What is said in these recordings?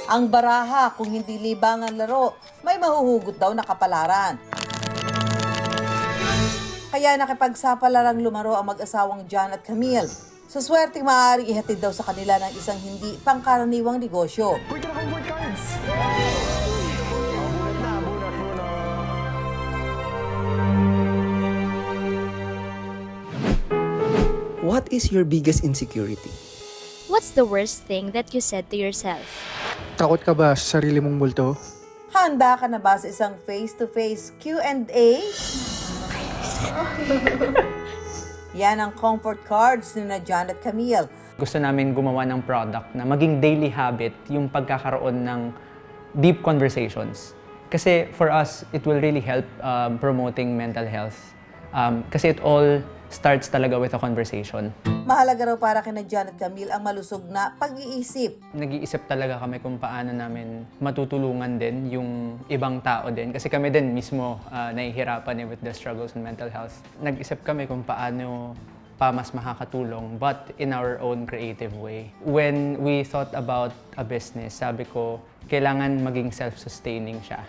Ang baraha, kung hindi libangan laro, may mahuhugot daw na kapalaran. Kaya nakipagsapalarang lumaro ang mag-asawang John at Camille. Sa swerteng maaari ihatid daw sa kanila ng isang hindi pangkaraniwang negosyo. Quick na comfort cards! Bunot na, bunot, bunot. What is your biggest insecurity? What's the worst thing that you said to yourself? Takot ka ba sa sarili mong multo? Handa ka na ba sa isang face-to-face Q&A? Yan ang comfort cards ni na John at Camille. Gusto namin gumawa ng product na maging daily habit yung pagkakaroon ng deep conversations. Kasi for us, it will really help promoting mental health. Kasi it all starts talaga with a conversation. Mahalaga raw para kina John at Camille ang malusog na pag-iisip. Nag-iisip talaga kami kung paano namin matutulungan din yung ibang tao din. Kasi kami din mismo nahihirapan with the struggles in mental health. Nag-isip kami kung paano pa mas makakatulong, but in our own creative way. When we thought about a business, sabi ko, kailangan maging self-sustaining siya.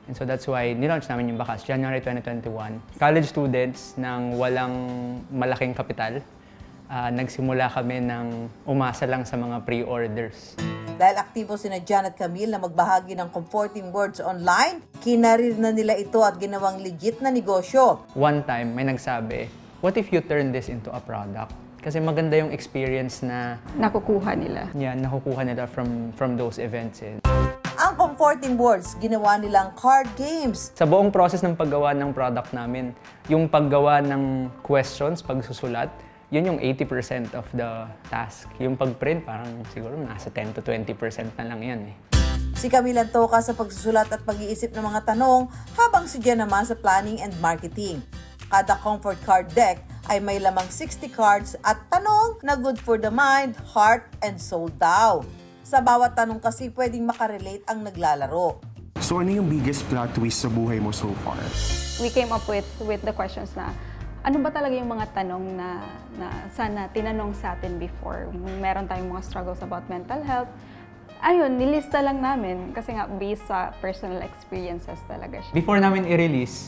And so that's why nilaunch namin yung Bakas, January 2021. College students ng walang malaking kapital, nagsimula kami ng umasa lang sa mga pre-orders. Dahil aktibo sina John at Camille na magbahagi ng comforting words online, kinarir na nila ito at ginawang legit na negosyo. One time, may nagsabi, what if you turn this into a product? Kasi maganda yung experience na nakukuha nila. nakukuha nila from those events. Ang comforting words, ginawa nilang card games. Sa buong process ng paggawa ng product namin, yung paggawa ng questions, pagsusulat, yun yung 80% of the task. Yung pag-print, parang siguro nasa 10 to 20% na lang yan eh. Si Camille ang toka sa pagsusulat at pag-iisip ng mga tanong, habang si Jen naman sa planning and marketing. Kada comfort card deck ay may lamang 60 cards at tanong na good for the mind, heart, and soul daw. Sa bawat tanong kasi pwedeng makarelate ang naglalaro. So ano yung biggest plot twist sa buhay mo so far? We came up with the questions na ano ba talaga yung mga tanong na sana tinanong sa atin before. Meron tayong mga struggles about mental health. Ayun, nilista lang namin kasi nga based sa personal experiences talaga siya. Before namin i-release,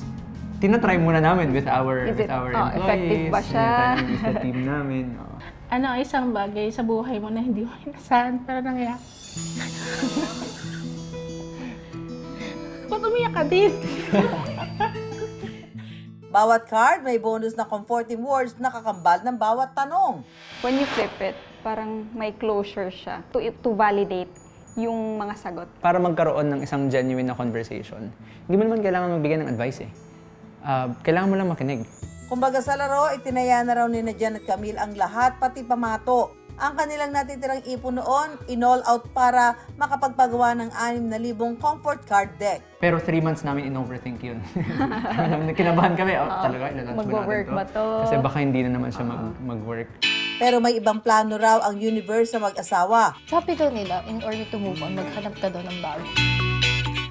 tinatry muna namin with our employees. Effective ba siya? Tinatry namin sa team namin. Ano ang isang bagay sa buhay mo na hindi mo inasahan pero nangyari? Ba't umiyak ka din? Bawat card may bonus na comforting words na kakambal ng bawat tanong. When you flip it, parang may closure siya to validate yung mga sagot. Para magkaroon ng isang genuine na conversation, hindi mo naman kailangan magbigay ng advice eh. Kailangan mo lang makinig. Kumbaga sa laro, itinaya na raw ni na Jen at Camille ang lahat, pati pamato. Ang kanilang natitirang ipon noon, in-all out para makapagpagawa ng 6,000 comfort card deck. Pero 3 months namin in-overthink yun. Kinabahan kami, talaga, ilalunch ba natin Magwo-work ba to? Kasi baka hindi na naman siya mag-work. Pero may ibang plano raw ang universe sa mag-asawa. Sabi daw nila, in order to move on, maghanap ka daw ng bago.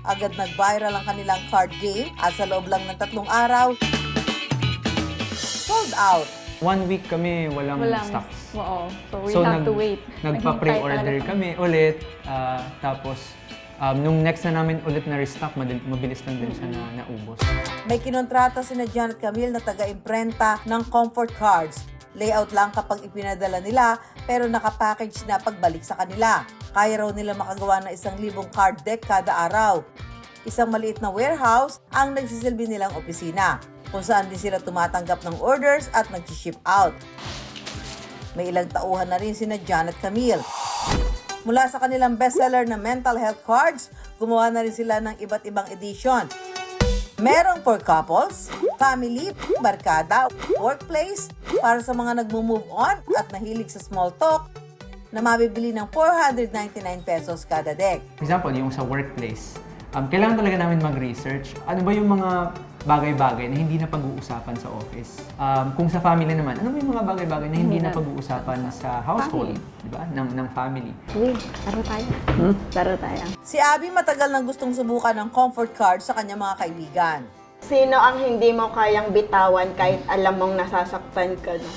Agad nag-viral ang kanilang card game at sa loob lang ng 3 araw, sold out. 1 week kami walang stocks. Oo. So we have to wait. Nagpa-pre-order kami ulit. Tapos, nung next na namin ulit na restock, mabilis lang din siya na naubos. May kinontrata sina John at Camille na taga-imprenta ng comfort cards. Layout lang kapag ipinadala nila, pero nakapackage na pagbalik sa kanila. Kaya raw nila makagawa ng 1,000 card deck kada araw. Isang maliit na warehouse ang nagsisilbi nilang opisina, kung saan din sila tumatanggap ng orders at nag-ship out. May ilang tauhan na rin sina John at Camille. Mula sa kanilang bestseller na mental health cards, gumawa na rin sila ng iba't ibang edition. Merong for couples, family, barkada, workplace, para sa mga nagmo-move on at nahilig sa small talk, na mabibili ng 499 pesos kada deck. For example, yung sa workplace, kailangan talaga namin mag-research. Ano ba yung mga bagay-bagay na hindi na pag-uusapan sa office? Kung sa family naman, ano ba yung mga bagay-bagay na hindi na pag-uusapan sa household, di ba? Ng family. Uy, laro tayo. Laro tayo. Si Abby matagal nang gustong subukan ng comfort card sa kanyang mga kaibigan. Sino ang hindi mo kayang bitawan kahit alam mong nasasaktan ka na?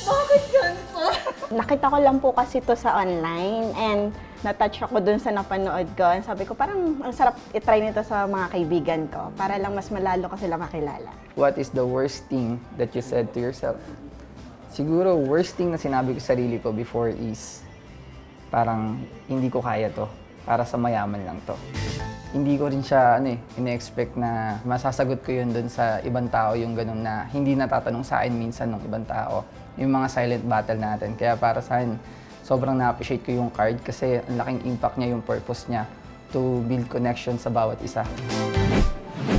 Bakit ganito? Nakita ko lang po kasi to sa online and na-touch ako dun sa napanood ko. Sabi ko, parang ang sarap itry nito sa mga kaibigan ko para lang mas malalo ko sila makilala. What is the worst thing that you said to yourself? Siguro, worst thing na sinabi ko sa sarili ko before is parang hindi ko kaya to. Para sa mayaman lang to. Hindi ko rin siya ine-expect na masasagot ko yun dun sa ibang tao, yung ganun na hindi natatanong sa akin minsan ng ibang tao. Yung mga silent battle natin. Kaya para sa akin, sobrang na-appreciate ko yung card kasi ang laking impact niya, yung purpose niya to build connection sa bawat isa.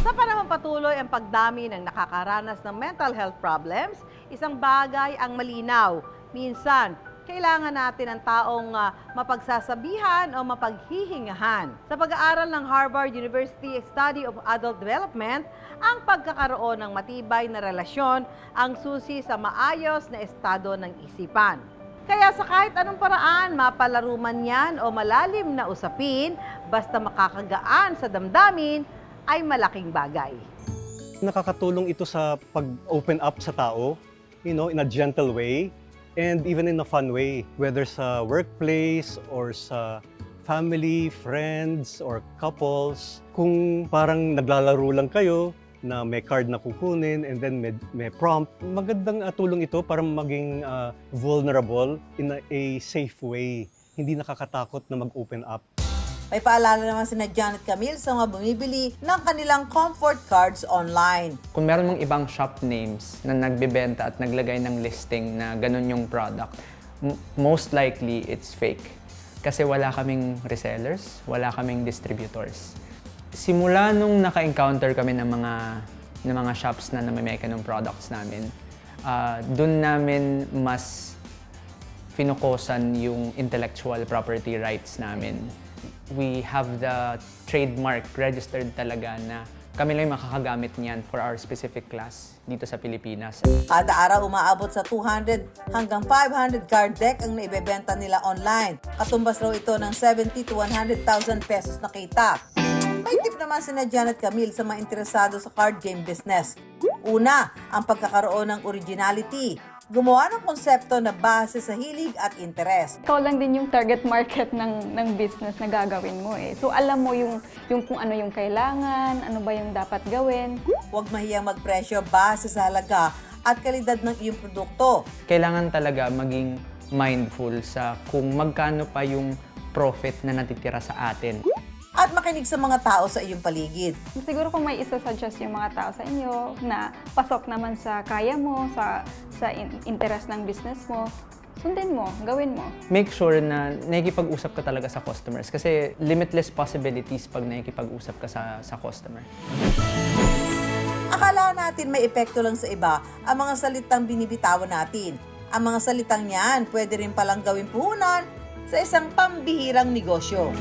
Sa panahon patuloy ang pagdami ng nakakaranas ng mental health problems, isang bagay ang malinaw. Minsan, kailangan natin ng taong mapagsasabihan o mapaghihingahan. Sa pag-aaral ng Harvard University Study of Adult Development, ang pagkakaroon ng matibay na relasyon ang susi sa maayos na estado ng isipan. Kaya sa kahit anong paraan, mapalaro man yan o malalim na usapin, basta makakagaan sa damdamin, ay malaking bagay. Nakakatulong ito sa pag-open up sa tao, in a gentle way, and even in a fun way, whether sa workplace or sa family, friends, or couples. Kung parang naglalaro lang kayo, na may card na kukunin and then may prompt. Magandang tulong ito para maging vulnerable in a safe way. Hindi nakakatakot na mag-open up. May paalala naman sina Janet Camille sa mga bumibili ng kanilang comfort cards online. Kung meron mong ibang shop names na nagbebenta at naglagay ng listing na ganun yung product, most likely it's fake. Kasi wala kaming resellers, wala kaming distributors. Simula nung naka-encounter kami ng mga shops na namimeka ng products namin, dun namin mas finukosan yung intellectual property rights namin. We have the trademark registered talaga na kami lang makakagamit niyan for our specific class dito sa Pilipinas. Kada araw umaabot sa 200 hanggang 500 card deck ang naibebenta nila online. Katumbas raw ito ng 70 to 100,000 pesos na kita. May tip naman sina Janet Camille sa mga interesado sa card game business. Una, ang pagkakaroon ng originality. Gumawa ng konsepto na base sa hilig at interes. Ikaw lang din yung target market ng business na gagawin mo eh. So alam mo yung kung ano yung kailangan, ano ba yung dapat gawin. Huwag mahiyang magpresyo base sa halaga at kalidad ng iyong produkto. Kailangan talaga maging mindful sa kung magkano pa yung profit na natitira sa atin. At makinig sa mga tao sa iyong paligid. Siguro kung may isa-suggest yung mga tao sa inyo na pasok naman sa kaya mo, sa interest ng business mo, sundin mo, gawin mo. Make sure na nakikipag-usap ka talaga sa customers kasi limitless possibilities pag nakikipag-usap ka sa customer. Akala natin may epekto lang sa iba ang mga salitang binibitawan natin. Ang mga salitang yan pwede rin palang gawin puhunan sa isang pambihirang negosyo.